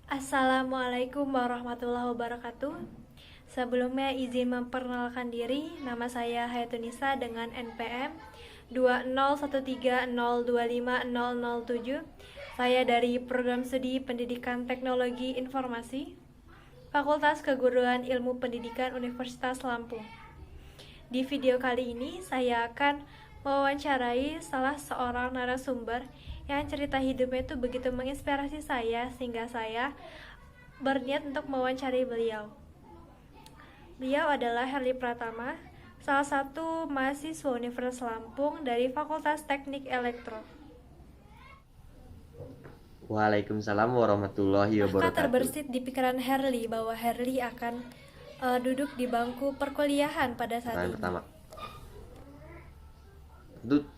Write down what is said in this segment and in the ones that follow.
Assalamualaikum warahmatullahi wabarakatuh. Sebelumnya izin memperkenalkan diri, nama saya Hayatunisa dengan NPM 20130250007. Saya dari Program Studi Pendidikan Teknologi Informasi, Fakultas Keguruan Ilmu Pendidikan Universitas Lampung. Di video kali ini saya akan mewawancarai salah seorang narasumber yang cerita hidupnya itu begitu menginspirasi saya sehingga saya berniat untuk mewawancarai beliau. Beliau adalah Herli Pratama, salah satu mahasiswa Universitas Lampung dari Fakultas Teknik Elektro. Waalaikumsalam warahmatullahi Maka wabarakatuh. terbersit di pikiran Herli bahwa Herli akan duduk di bangku perkuliahan pada saat Pertanyaan ini. pertama,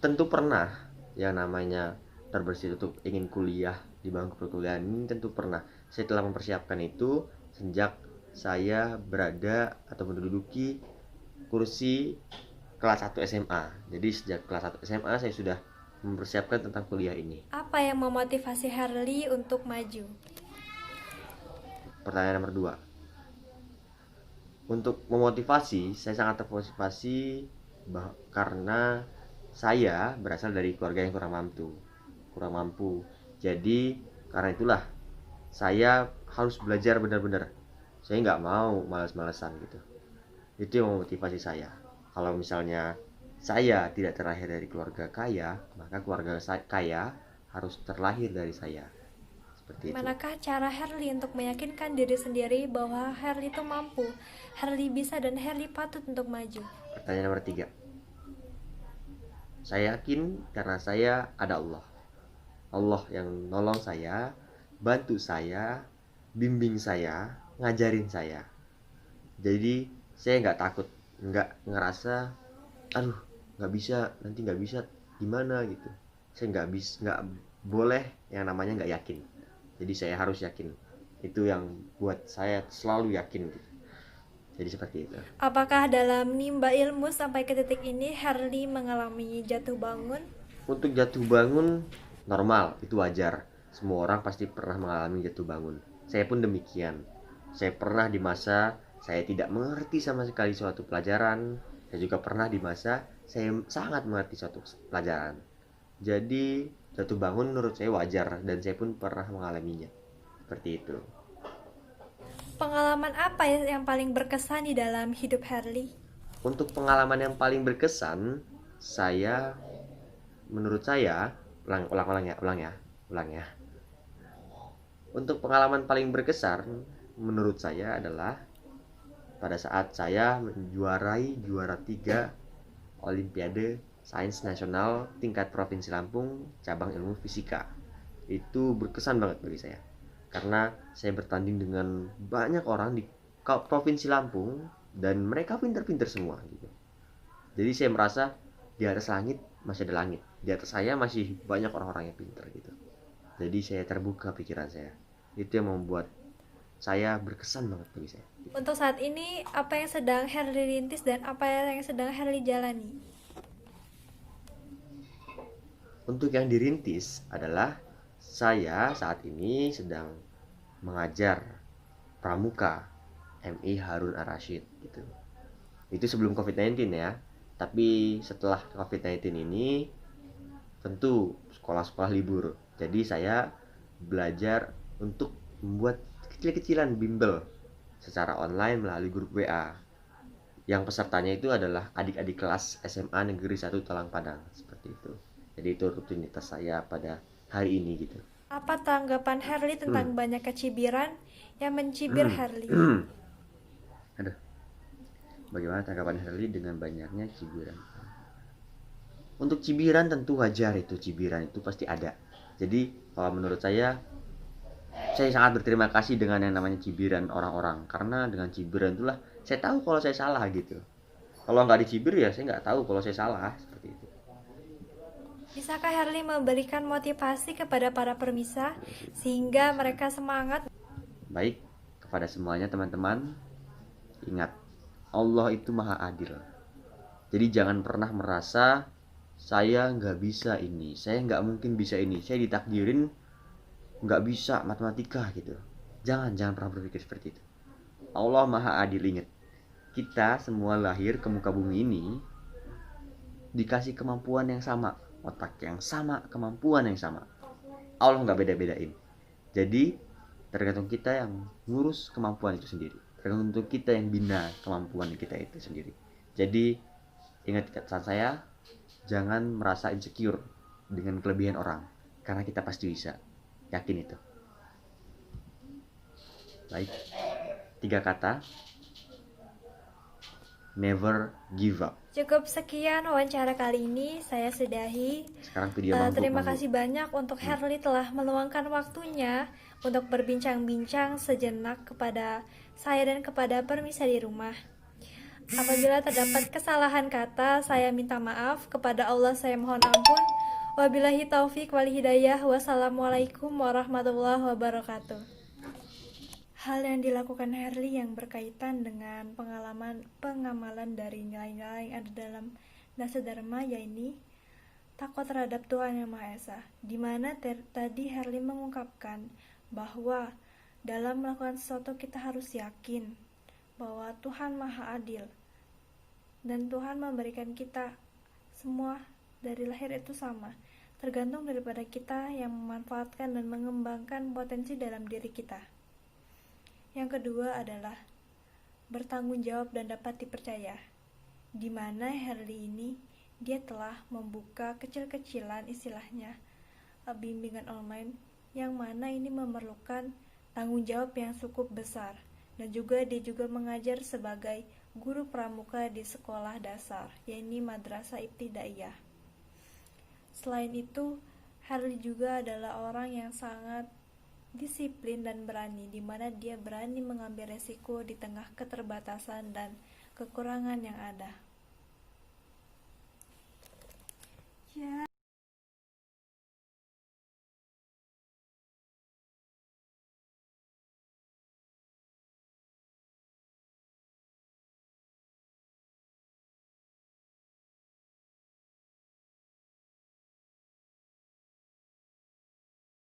tentu pernah yang namanya terbersit untuk ingin kuliah di bangku perkuliahan ini, tentu pernah. Saya telah mempersiapkan itu sejak saya berada atau menduduki kursi kelas 1 SMA. Jadi sejak kelas 1 SMA saya sudah mempersiapkan tentang kuliah ini. Apa yang memotivasi Herli untuk maju? Pertanyaan nomor 2. Untuk memotivasi, saya sangat termotivasi karena saya berasal dari keluarga yang kurang mampu. Jadi karena itulah saya harus belajar benar-benar. Saya nggak mau malas-malasan gitu. Itu yang memotivasi saya. Kalau misalnya saya tidak terlahir dari keluarga kaya, maka keluarga kaya harus terlahir dari saya. Seperti itu. Manakah cara Herli untuk meyakinkan diri sendiri bahwa Herli itu mampu, Herli bisa, dan Herli patut untuk maju? Pertanyaan nomor 3. Saya yakin karena saya ada Allah. Allah yang nolong saya, bantu saya, bimbing saya, ngajarin saya. Jadi saya nggak takut, nggak ngerasa, aduh nggak bisa, nanti nggak bisa gimana gitu. Saya nggak boleh yang namanya nggak yakin. Jadi saya harus yakin. Itu yang buat saya selalu yakin gitu. Jadi seperti itu. Apakah dalam nimba ilmu sampai ke titik ini Herli mengalami jatuh bangun? Untuk jatuh bangun normal, itu wajar. Semua orang pasti pernah mengalami jatuh bangun. Saya pun demikian. Saya pernah di masa saya tidak mengerti sama sekali suatu pelajaran. Saya juga pernah di masa saya sangat mengerti suatu pelajaran. Jadi jatuh bangun menurut saya wajar dan saya pun pernah mengalaminya. Seperti itu. Pengalaman apa yang paling berkesan di dalam hidup Herli? Untuk pengalaman yang paling berkesan, menurut saya, ulang ya. Untuk pengalaman paling berkesan, menurut saya adalah pada saat saya menjuarai juara 3 Olimpiade Sains Nasional tingkat Provinsi Lampung cabang ilmu fisika. Itu berkesan banget bagi saya. Karena saya bertanding dengan banyak orang di Provinsi Lampung dan mereka pintar-pintar semua gitu. Jadi saya merasa di atas langit masih ada langit, di atas saya masih banyak orang-orang yang pintar gitu. Jadi saya terbuka pikiran saya. Itu yang membuat saya berkesan banget bagi saya. Untuk saat ini, apa yang sedang Herli rintis dan apa yang sedang Herli jalani? Untuk yang dirintis adalah saya saat ini sedang mengajar pramuka MI Harun Ar-Rasyid gitu. Itu sebelum COVID-19 ya. Tapi setelah COVID-19 ini tentu sekolah-sekolah libur. Jadi saya belajar untuk membuat kecil-kecilan bimbel secara online melalui grup WA. Yang pesertanya itu adalah adik-adik kelas SMA Negeri 1 Talang Padang, seperti itu. Jadi itu rutinitas saya pada hari ini gitu. Apa tanggapan Herli tentang banyaknya cibiran yang mencibir Herli? Aduh. Bagaimana tanggapan Herli dengan banyaknya cibiran? Untuk cibiran tentu wajar, itu cibiran itu pasti ada. Jadi kalau menurut saya sangat berterima kasih dengan yang namanya cibiran orang-orang. Karena dengan cibiran itulah saya tahu kalau saya salah gitu. Kalau nggak dicibir ya saya nggak tahu kalau saya salah, seperti itu. Bisakah Herli memberikan motivasi kepada para permisa sehingga mereka semangat? Baik, kepada semuanya teman-teman, ingat, Allah itu maha adil. Jadi jangan pernah merasa saya nggak bisa ini, saya nggak mungkin bisa ini, saya ditakdirin nggak bisa matematika gitu. Jangan pernah berpikir seperti itu. Allah Maha Adil. Ingat, kita semua lahir ke muka bumi ini dikasih kemampuan yang sama, otak yang sama, kemampuan yang sama. Allah nggak beda-bedain. Jadi tergantung kita yang ngurus kemampuan itu sendiri, tergantung kita yang bina kemampuan kita itu sendiri. Jadi ingat kata saya, jangan merasa insecure dengan kelebihan orang, karena kita pasti bisa. Yakin itu. Baik, 3 kata: never give up. Cukup sekian wawancara kali ini, saya sudahi. Sekarang video Terima kasih banyak untuk Herli telah meluangkan waktunya untuk berbincang-bincang sejenak kepada saya dan kepada permisa di rumah. Apabila terdapat kesalahan kata, saya minta maaf. Kepada Allah saya mohon ampun. Wabillahi taufik wal hidayah. Wassalamualaikum warahmatullahi wabarakatuh. Hal yang dilakukan Herli yang berkaitan dengan pengamalan dari nilai-nilai yang ada dalam dasar dharma, yaitu takwa terhadap Tuhan Yang Maha Esa, di mana tadi Herli mengungkapkan bahwa dalam melakukan sesuatu kita harus yakin bahwa Tuhan Maha Adil dan Tuhan memberikan kita semua dari lahir itu sama, tergantung daripada kita yang memanfaatkan dan mengembangkan potensi dalam diri kita. Yang kedua adalah bertanggung jawab dan dapat dipercaya, di mana Herli ini dia telah membuka kecil-kecilan istilahnya bimbingan online, yang mana ini memerlukan tanggung jawab yang cukup besar, dan juga dia juga mengajar sebagai guru pramuka di sekolah dasar, yaitu Madrasah Ibtidaiyah. Selain itu, Herli juga adalah orang yang sangat disiplin dan berani, di mana dia berani mengambil resiko di tengah keterbatasan dan kekurangan yang ada. Ya.